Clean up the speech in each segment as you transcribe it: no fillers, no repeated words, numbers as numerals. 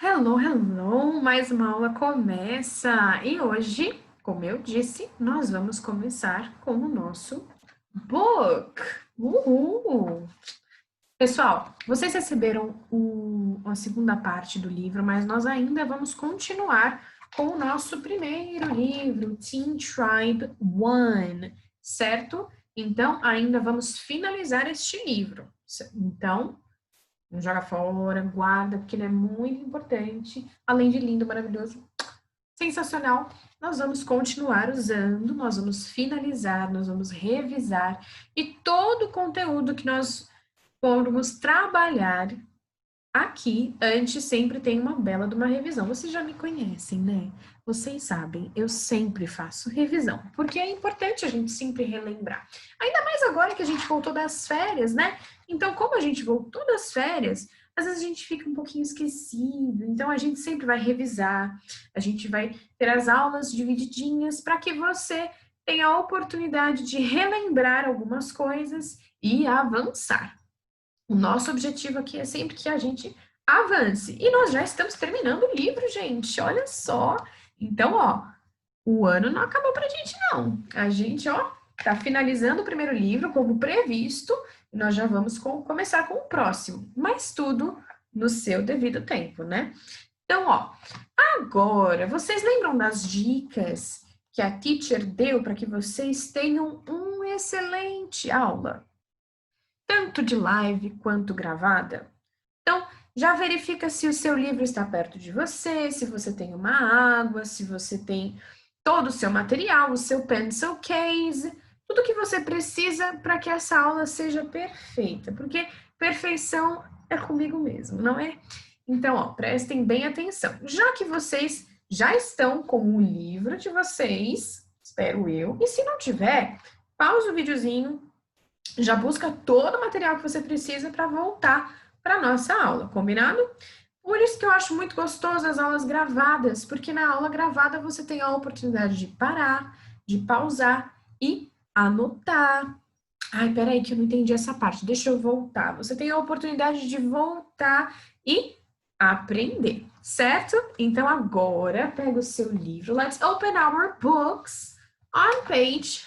Hello, hello! Mais uma aula começa! E hoje, como eu disse, nós vamos começar com o nosso book! Uhul! Pessoal, vocês receberam a segunda parte do livro, mas nós ainda vamos continuar com o nosso primeiro livro, Teen Tribe One, certo? Então, ainda vamos finalizar este livro. Então, não joga fora, guarda, porque ele é muito importante. Além de lindo, maravilhoso, sensacional. Nós vamos continuar usando, nós vamos finalizar, nós vamos revisar. E todo o conteúdo que nós formos trabalhar aqui, antes sempre tem uma bela de uma revisão. Vocês já me conhecem, né? Vocês sabem, eu sempre faço revisão, porque é importante a gente sempre relembrar. Ainda mais agora que a gente voltou das férias, né? Então, como a gente voltou das férias, às vezes a gente fica um pouquinho esquecido. Então, a gente sempre vai revisar, a gente vai ter as aulas divididinhas para que você tenha a oportunidade de relembrar algumas coisas e avançar. O nosso objetivo aqui é sempre que a gente avance. E nós já estamos terminando o livro, gente. Olha só. Então, ó, o ano não acabou pra gente, não. A gente, ó, tá finalizando o primeiro livro como previsto. E nós já vamos começar com o próximo. Mas tudo no seu devido tempo, né? Então, ó, agora, vocês lembram das dicas que a teacher deu para que vocês tenham uma excelente aula? Tanto de live quanto gravada. Então, já verifica se o seu livro está perto de você, se você tem uma água, se você tem todo o seu material, o seu pencil case, tudo que você precisa para que essa aula seja perfeita, porque perfeição é comigo mesmo, não é? Então, ó, prestem bem atenção. Já que vocês já estão com o livro de vocês, espero eu, e se não tiver, pausa o videozinho, já busca todo o material que você precisa para voltar para a nossa aula, combinado? Por isso que eu acho muito gostoso as aulas gravadas, porque na aula gravada você tem a oportunidade de parar, de pausar e anotar. Ai, peraí, que eu não entendi essa parte. Deixa eu voltar. Você tem a oportunidade de voltar e aprender, certo? Então agora pega o seu livro. Let's open our books on page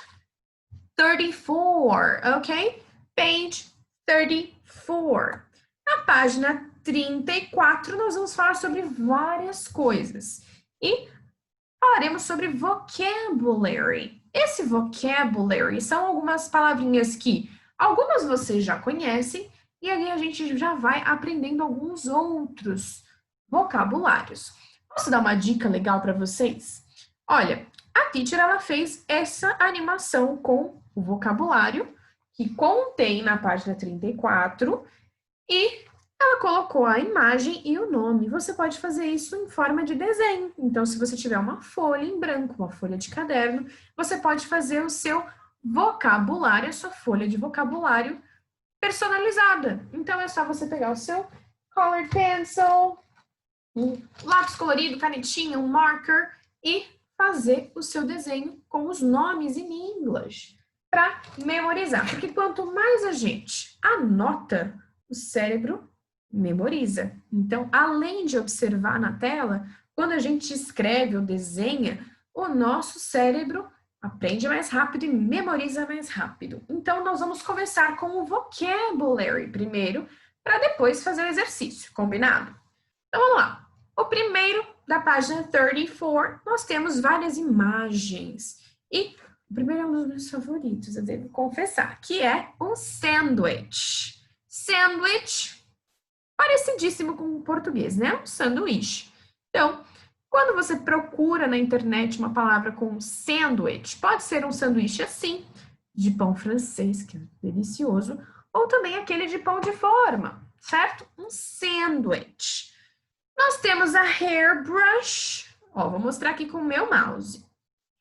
34, ok? Page 34. Na página 34, nós vamos falar sobre várias coisas. E falaremos sobre vocabulary. Esse vocabulary são algumas palavrinhas que algumas vocês já conhecem, e aí a gente já vai aprendendo alguns outros vocabulários. Posso dar uma dica legal para vocês? Olha, a teacher ela fez essa animação com o vocabulário que contém na página 34 e ela colocou a imagem e o nome. Você pode fazer isso em forma de desenho. Então, se você tiver uma folha em branco, uma folha de caderno, você pode fazer o seu vocabulário, a sua folha de vocabulário personalizada. Então, é só você pegar o seu colored pencil, um lápis colorido, canetinha, um marker e fazer o seu desenho com os nomes em inglês para memorizar. Porque quanto mais a gente anota, o cérebro memoriza. Então, além de observar na tela, quando a gente escreve ou desenha, o nosso cérebro aprende mais rápido e memoriza mais rápido. Então, nós vamos começar com o vocabulary primeiro, para depois fazer o exercício, combinado? Então, vamos lá. O primeiro, da página 34, nós temos várias imagens. E o primeiro é um dos meus favoritos, eu devo confessar, que é um sandwich. Sandwich, parecidíssimo com o português, né? Um sanduíche. Então, quando você procura na internet uma palavra com sandwich, pode ser um sanduíche assim, de pão francês, que é delicioso, ou também aquele de pão de forma, certo? Um sandwich. Nós temos a hairbrush. Ó, vou mostrar aqui com o meu mouse.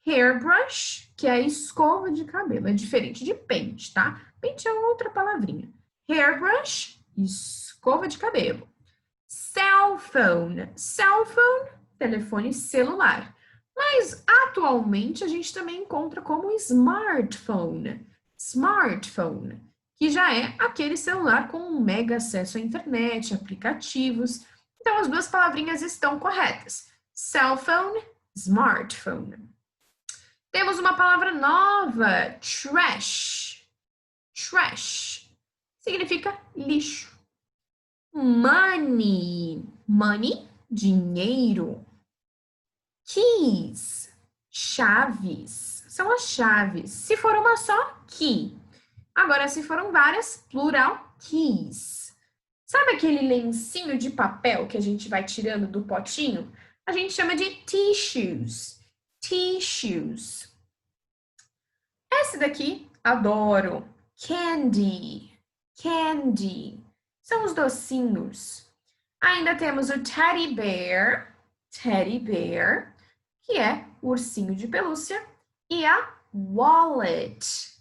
Hairbrush, que é a escova de cabelo. É diferente de pente, tá? Pente é outra palavrinha. Hairbrush, escova de cabelo. Cell phone. Cell phone, telefone celular. Mas atualmente a gente também encontra como smartphone. Smartphone, que já é aquele celular com um mega acesso à internet, aplicativos. Então, as duas palavrinhas estão corretas. Cell phone, smartphone. Temos uma palavra nova, trash. Trash significa lixo. Money, money, dinheiro. Keys, chaves, são as chaves. Se for uma só, key. Agora, se foram várias, plural, keys. Sabe aquele lencinho de papel que a gente vai tirando do potinho? A gente chama de tissues. Tissues. Esse daqui, adoro. Candy. Candy. São os docinhos. Ainda temos o teddy bear. Teddy bear, que é o ursinho de pelúcia. E a wallet.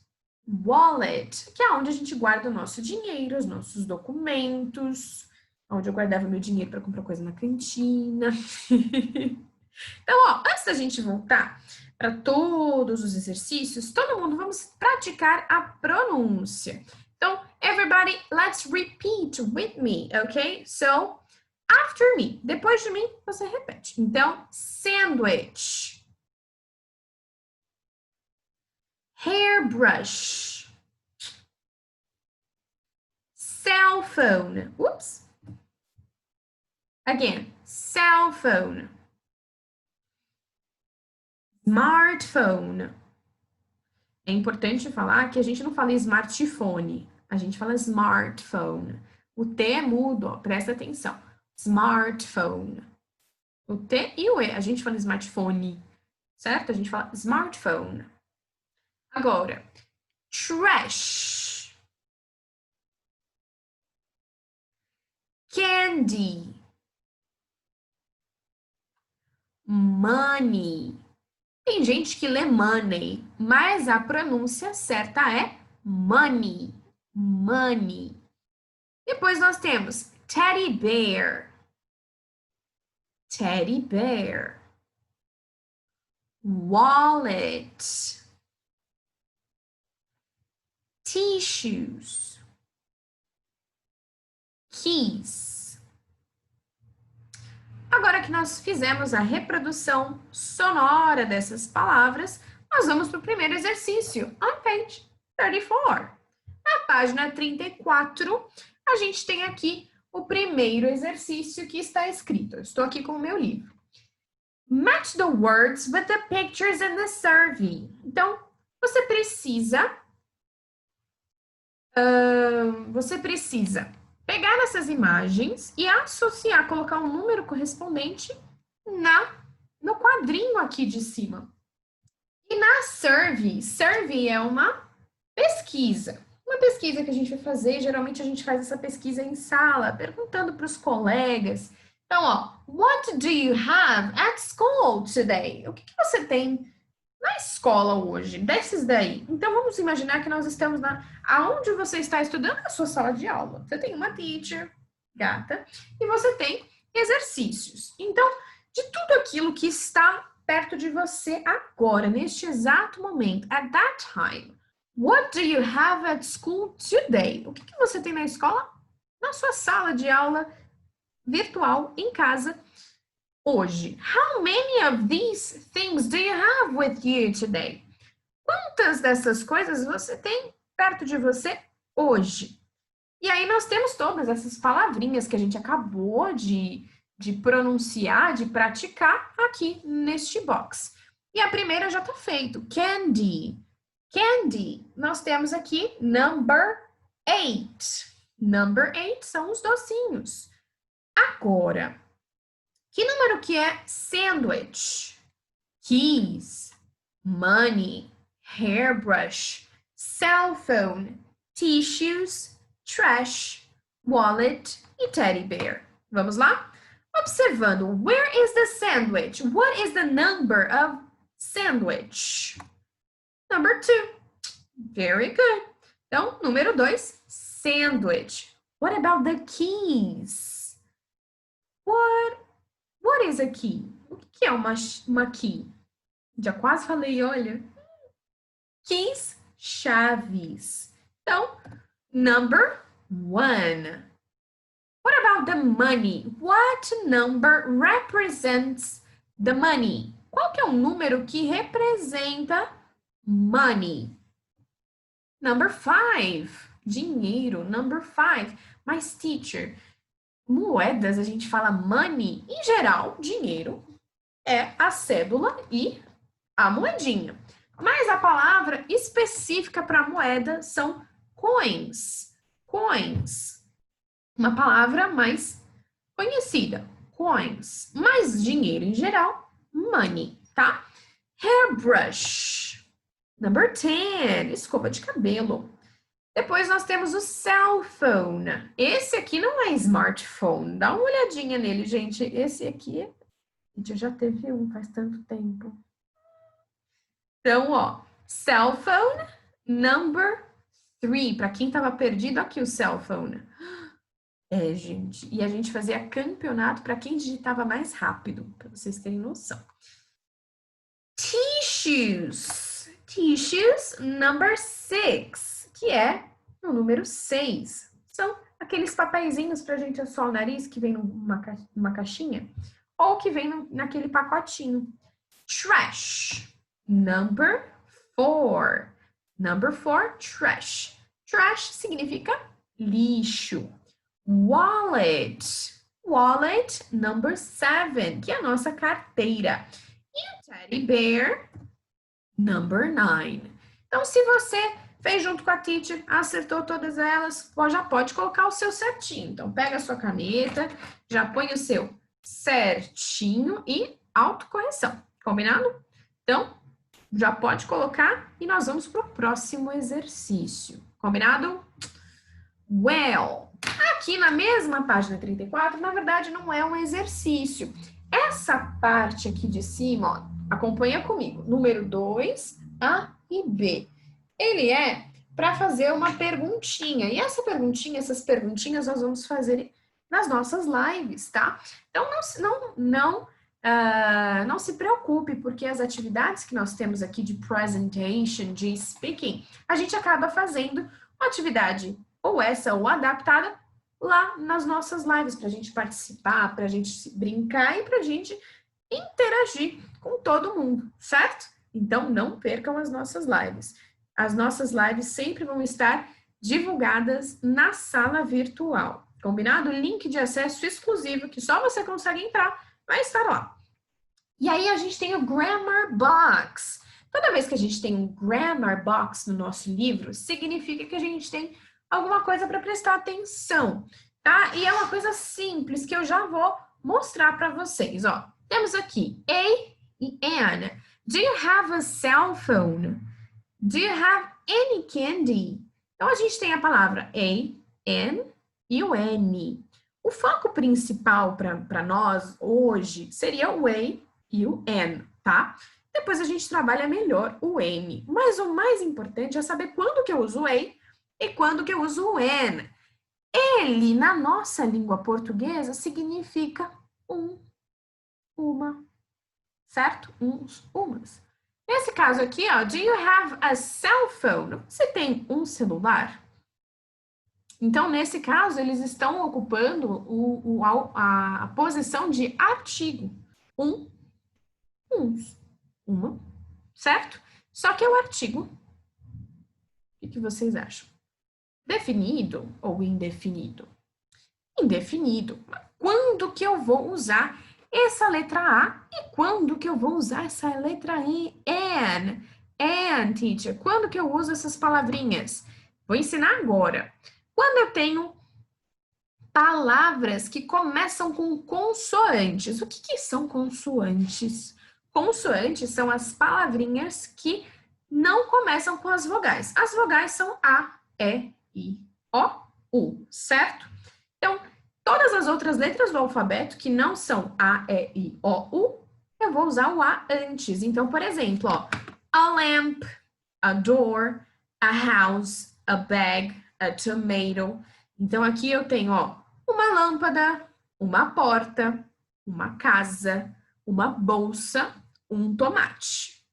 Wallet, que é onde a gente guarda o nosso dinheiro, os nossos documentos, onde eu guardava meu dinheiro para comprar coisa na cantina. Então, ó, antes da gente voltar para todos os exercícios, todo mundo vamos praticar a pronúncia. Então, everybody, let's repeat with me, ok? So, after me, depois de mim, você repete. Então, sandwich. Hairbrush. Cell phone. Oops. Again, cell phone. Smartphone. É importante falar que a gente não fala smartphone, a gente fala smartphone. O T é mudo, ó, presta atenção. Smartphone. O T e o E, a gente fala smartphone, certo? A gente fala smartphone. Agora, trash. Candy. Money. Tem gente que lê money, mas a pronúncia certa é money. Money. Depois nós temos teddy bear. Teddy bear. Wallet. Tissues. Keys. Agora que nós fizemos a reprodução sonora dessas palavras, nós vamos para o primeiro exercício, on page 34. Na página 34, a gente tem aqui o primeiro exercício que está escrito. Eu estou aqui com o meu livro. Match the words with the pictures in the survey. Então, você precisa pegar essas imagens e associar, colocar um número correspondente no quadrinho aqui de cima. E na survey é uma pesquisa que a gente vai fazer. Geralmente a gente faz essa pesquisa em sala, perguntando para os colegas. Então, ó, what do you have at school today? O que você tem na escola hoje? Desses daí. Então, vamos imaginar que nós estamos aonde você está estudando a sua sala de aula. Você tem uma teacher, gata, e você tem exercícios. Então, de tudo aquilo que está perto de você agora, neste exato momento, at that time, what do you have at school today? O que você tem na escola? Na sua sala de aula virtual, em casa, hoje. How many of these things do you have with you today? Quantas dessas coisas você tem perto de você hoje? E aí nós temos todas essas palavrinhas que a gente acabou de pronunciar, de praticar aqui neste box. E a primeira já está feito, candy. Candy, nós temos aqui number 8. Number 8 são os docinhos. Agora, que número que é sandwich? Keys, money, hairbrush, cell phone, tissues, trash, wallet e teddy bear. Vamos lá? Observando, where is the sandwich? What is the number of sandwich? Number 2. Very good. Então, número 2, sandwich. What about the keys? What is a key? O que é uma key? Já quase falei, olha. Keys, chaves. Então, number 1. What about the money? What number represents the money? Qual que é o número que representa money? Number 5. Dinheiro. Number 5. Mas, teacher, moedas, a gente fala money. Em geral, dinheiro é a cédula e a moedinha. Mas a palavra específica para moeda são coins. Coins. Uma palavra mais conhecida. Coins. Mas dinheiro em geral, money, tá? Hairbrush. Number 10. Escova de cabelo. Depois nós temos o cell phone. Esse aqui não é smartphone. Dá uma olhadinha nele, gente. Esse aqui, eu já teve um faz tanto tempo. Então, ó, cell phone, number 3. Para quem estava perdido, aqui o cell phone. É, gente. E a gente fazia campeonato para quem digitava mais rápido, para vocês terem noção. Tissues. Tissues, number 6, que é o número 6. São aqueles papeizinhos para a gente assoar o nariz que vem numa caixinha ou que vem naquele pacotinho. Trash, number 4. Number 4, trash. Trash significa lixo. Wallet. Wallet, number 7, que é a nossa carteira. E o teddy bear, number 9. Então, se você fez junto com a teacher, acertou todas elas, já pode colocar o seu certinho. Então, pega a sua caneta, já põe o seu certinho e autocorreção. Combinado? Então, já pode colocar e nós vamos para o próximo exercício. Combinado? Well, aqui na mesma página 34, na verdade, não é um exercício. Essa parte aqui de cima, ó, acompanha comigo. Número 2, A e B. Ele é para fazer uma perguntinha. E essa perguntinha, essas perguntinhas nós vamos fazer nas nossas lives, tá? Então, não se preocupe, porque as atividades que nós temos aqui de presentation, de speaking, a gente acaba fazendo uma atividade ou essa ou adaptada lá nas nossas lives, para a gente participar, para a gente brincar e para a gente interagir com todo mundo, certo? Então, não percam as nossas lives. As nossas lives sempre vão estar divulgadas na sala virtual. Combinado? Link de acesso exclusivo, que só você consegue entrar, vai estar lá. E aí a gente tem o Grammar Box. Toda vez que a gente tem um Grammar Box no nosso livro, significa que a gente tem alguma coisa para prestar atenção, tá? E é uma coisa simples que eu já vou mostrar para vocês, ó. Temos aqui A e N. Do you have a cell phone? Do you have any candy? Então, a gente tem a palavra A, N e o N. O foco principal para nós hoje seria o A e o N, tá? Depois a gente trabalha melhor o N. Mas o mais importante é saber quando que eu uso o A e quando que eu uso o N. Ele, na nossa língua portuguesa, significa um, uma, certo? Uns, umas. Nesse caso aqui, ó, do you have a cell phone? Você tem um celular? Então, nesse caso, eles estão ocupando a posição de artigo. Um, uns, uma, certo? Só que é o artigo. O que vocês acham? Definido ou indefinido? Indefinido. Quando que eu vou usar essa letra A e quando que eu vou usar essa letra E? And, teacher. Quando que eu uso essas palavrinhas? Vou ensinar agora. Quando eu tenho palavras que começam com consoantes. O que são consoantes? Consoantes são as palavrinhas que não começam com as vogais. As vogais são A, E, I, O, U, certo? Então, todas as outras letras do alfabeto que não são A, E, I, O, U, eu vou usar o A antes. Então, por exemplo, ó, a lamp, a door, a house, a bag, a tomato. Então, aqui eu tenho, ó, uma lâmpada, uma porta, uma casa, uma bolsa, um tomate.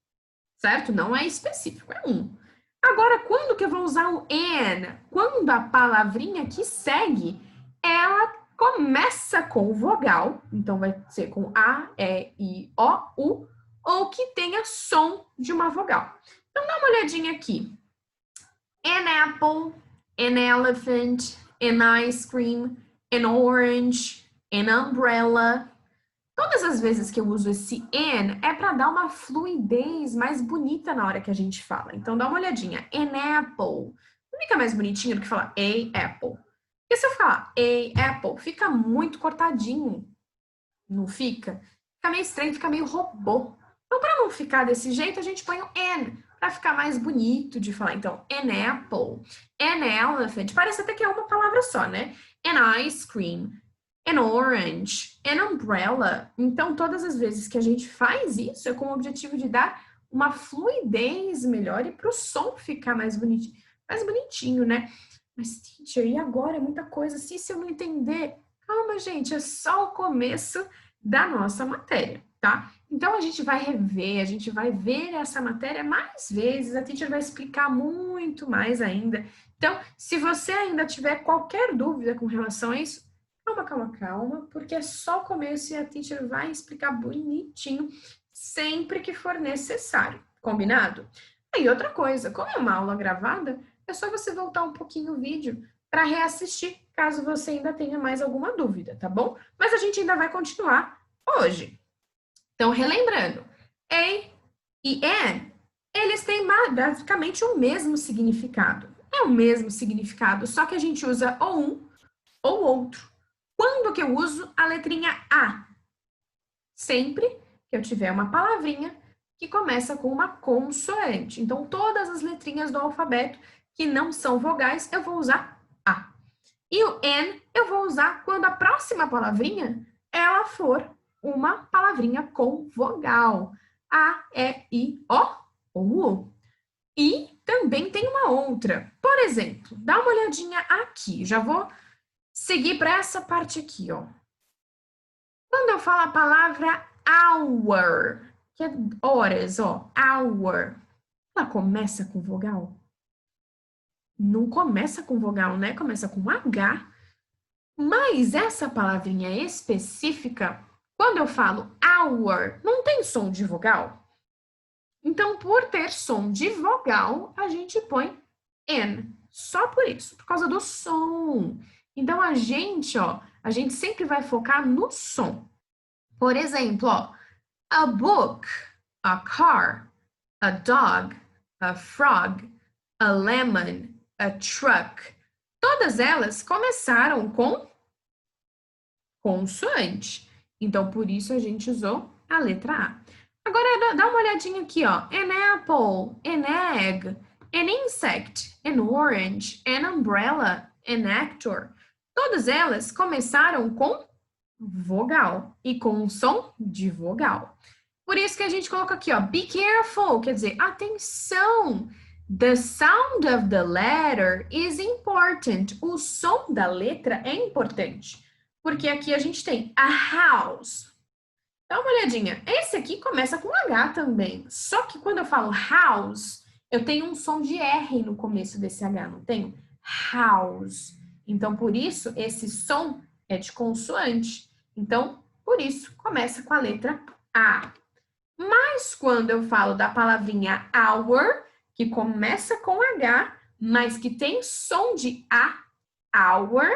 Certo? Não é específico, é um. Agora, quando que eu vou usar o and? Quando a palavrinha que segue, ela começa com vogal, então vai ser com A, E, I, O, U, ou que tenha som de uma vogal. Então, dá uma olhadinha aqui. An apple, an elephant, an ice cream, an orange, an umbrella. Todas as vezes que eu uso esse an é para dar uma fluidez mais bonita na hora que a gente fala. Então, dá uma olhadinha. An apple. Não fica mais bonitinho do que falar a apple. Porque se eu falar a apple, fica muito cortadinho. Não fica? Fica meio estranho, fica meio robô. Então, para não ficar desse jeito, a gente põe o an, para ficar mais bonito de falar. Então, an apple, an elephant. Parece até que é uma palavra só, né? An ice cream, an orange, an umbrella. Então, todas as vezes que a gente faz isso, é com o objetivo de dar uma fluidez melhor e para o som ficar mais bonitinho, né? Mas, teacher, e agora? É muita coisa. Se eu não entender... Calma, gente, é só o começo da nossa matéria, tá? Então, a gente vai rever, a gente vai ver essa matéria mais vezes, a teacher vai explicar muito mais ainda. Então, se você ainda tiver qualquer dúvida com relação a isso, calma, porque é só o começo e a teacher vai explicar bonitinho sempre que for necessário, combinado? E outra coisa, como é uma aula gravada, é só você voltar um pouquinho o vídeo para reassistir, caso você ainda tenha mais alguma dúvida, tá bom? Mas a gente ainda vai continuar hoje. Então, relembrando, a e an, eles têm basicamente o mesmo significado. É o mesmo significado, só que a gente usa ou um ou outro. Quando que eu uso a letrinha A? Sempre que eu tiver uma palavrinha que começa com uma consoante. Então, todas as letrinhas do alfabeto que não são vogais, eu vou usar A. E o N eu vou usar quando a próxima palavrinha ela for uma palavrinha com vogal. A, E, I, O ou U. E também tem uma outra. Por exemplo, dá uma olhadinha aqui. Já vou seguir para essa parte aqui, ó. Quando eu falo a palavra hour, que é horas, ó, hour, ela começa com vogal? Não começa com vogal, né? Começa com H. Mas essa palavrinha específica, quando eu falo hour, não tem som de vogal? Então, por ter som de vogal, a gente põe N. Só por isso, por causa do som. Então, a gente sempre vai focar no som. Por exemplo, ó, a book, a car, a dog, a frog, a lemon, a truck. Todas elas começaram com consoante. Então, por isso a gente usou a letra A. Agora, dá uma olhadinha aqui, ó. An apple, an egg, an insect, an orange, an umbrella, an actor. Todas elas começaram com vogal e com um som de vogal. Por isso que a gente coloca aqui, ó, be careful, quer dizer, atenção. The sound of the letter is important. O som da letra é importante. Porque aqui a gente tem a house. Dá uma olhadinha. Esse aqui começa com H também. Só que quando eu falo house, eu tenho um som de R no começo desse H, não tenho? House. Então, por isso, esse som é de consoante. Então, por isso, começa com a letra A. Mas quando eu falo da palavrinha hour, que começa com H, mas que tem som de A, hour,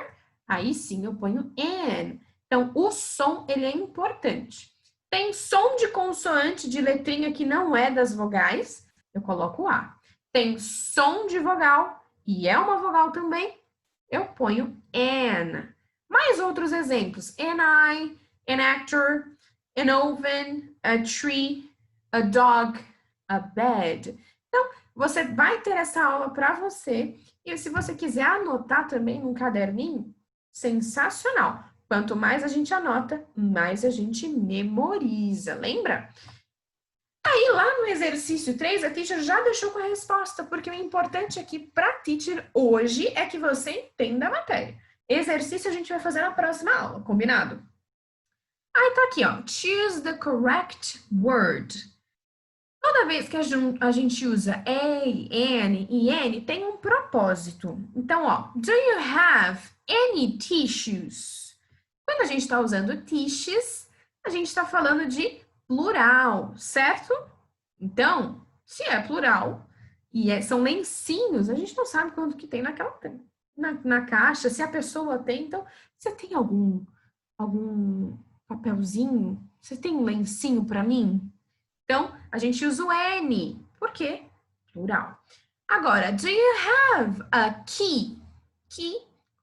aí sim eu ponho N. Então, o som, ele é importante. Tem som de consoante de letrinha que não é das vogais, eu coloco A. Tem som de vogal, e é uma vogal também, eu ponho N. Mais outros exemplos. An eye, an actor, an oven, a tree, a dog, a bed. Então, você vai ter essa aula para você. E se você quiser anotar também num caderninho, sensacional. Quanto mais a gente anota, mais a gente memoriza. Lembra? Aí, lá no exercício 3, a teacher já deixou com a resposta, porque o importante aqui para a teacher hoje é que você entenda a matéria. Exercício a gente vai fazer na próxima aula, combinado? Aí tá aqui, ó. Choose the correct word. Toda vez que a gente usa a, an e n, tem um propósito. Então, ó, do you have any tissues? Quando a gente está usando tissues, a gente está falando de plural, certo? Então, se é plural e são lencinhos, a gente não sabe quanto que tem na caixa, se a pessoa tem. Então, você tem algum papelzinho? Você tem um lencinho para mim? Então, a gente usa o N. Por quê? Plural. Agora, do you have a key? Key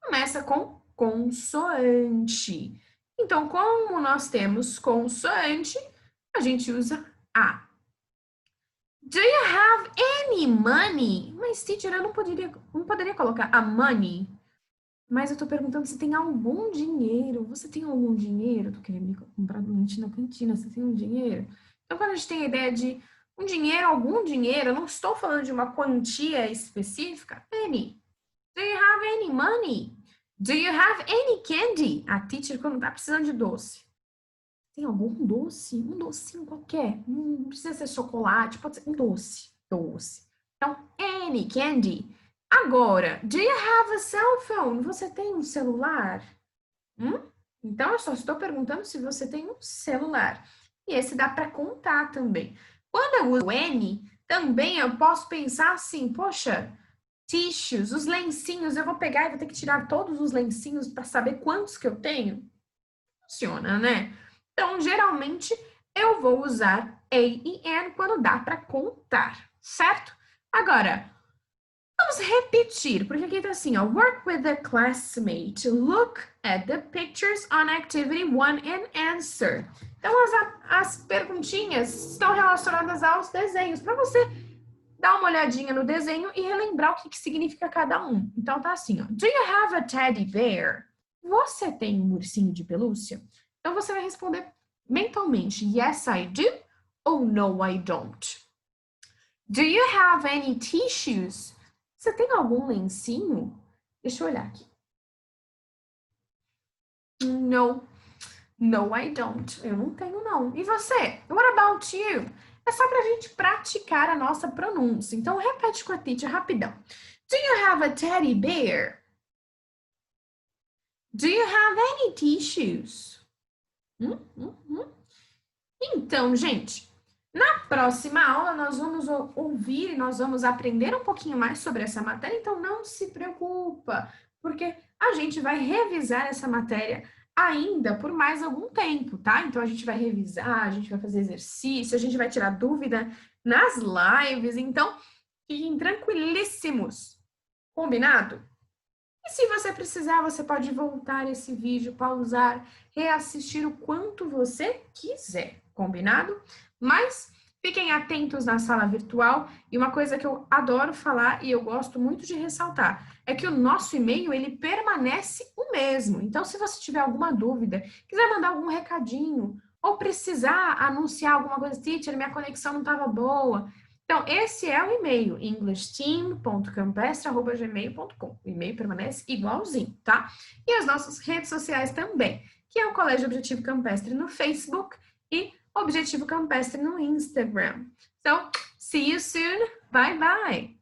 começa com consoante. Então, como nós temos consoante, a gente usa A. Do you have any money? Mas, teacher, eu não poderia colocar a money. Mas eu tô perguntando se tem algum dinheiro. Você tem algum dinheiro? Eu tô querendo comprar lanche na cantina. Você tem um dinheiro? Então, quando a gente tem a ideia de um dinheiro, algum dinheiro, eu não estou falando de uma quantia específica. Any. Do you have any money? Do you have any candy? A teacher, quando tá precisando de doce. Tem algum doce? Um docinho qualquer. Não precisa ser chocolate, pode ser um doce. Doce. Então, any candy. Agora, do you have a cell phone? Você tem um celular? Então, eu só estou perguntando se você tem um celular. E esse dá para contar também. Quando eu uso o N, também eu posso pensar assim, poxa, tissues, os lencinhos, eu vou pegar e vou ter que tirar todos os lencinhos para saber quantos que eu tenho? Funciona, né? Então, geralmente, eu vou usar A e N quando dá para contar, certo? Agora, vamos repetir, porque aqui tá assim, ó. Work with a classmate. Look at the pictures on activity 1 and answer. Então, as perguntinhas estão relacionadas aos desenhos, para você dar uma olhadinha no desenho e relembrar o que significa cada um. Então, tá assim, ó. Do you have a teddy bear? Você tem um ursinho de pelúcia? Então, você vai responder mentalmente, yes, I do, ou no, I don't. Do you have any tissues? Você tem algum lencinho? Deixa eu olhar aqui. No. No, I don't. Eu não tenho, não. E você? What about you? É só pra gente praticar a nossa pronúncia. Então, repete com a teacher rapidão. Do you have a teddy bear? Do you have any tissues? Então, gente, na próxima aula nós vamos ouvir e nós vamos aprender um pouquinho mais sobre essa matéria, então não se preocupa, porque a gente vai revisar essa matéria ainda por mais algum tempo, tá? Então a gente vai revisar, a gente vai fazer exercício, a gente vai tirar dúvida nas lives, então fiquem tranquilíssimos. Combinado? E se você precisar, você pode voltar esse vídeo, pausar, reassistir o quanto você quiser, combinado? Mas fiquem atentos na sala virtual e uma coisa que eu adoro falar e eu gosto muito de ressaltar é que o nosso e-mail, ele permanece o mesmo. Então, se você tiver alguma dúvida, quiser mandar algum recadinho ou precisar anunciar alguma coisa, teacher, minha conexão não estava boa, então, esse é o e-mail, englishteam.campestre@gmail.com. O e-mail permanece igualzinho, tá? E as nossas redes sociais também, que é o Colégio Objetivo Campestre no Facebook e Objetivo Campestre no Instagram. So, see you soon. Bye, bye.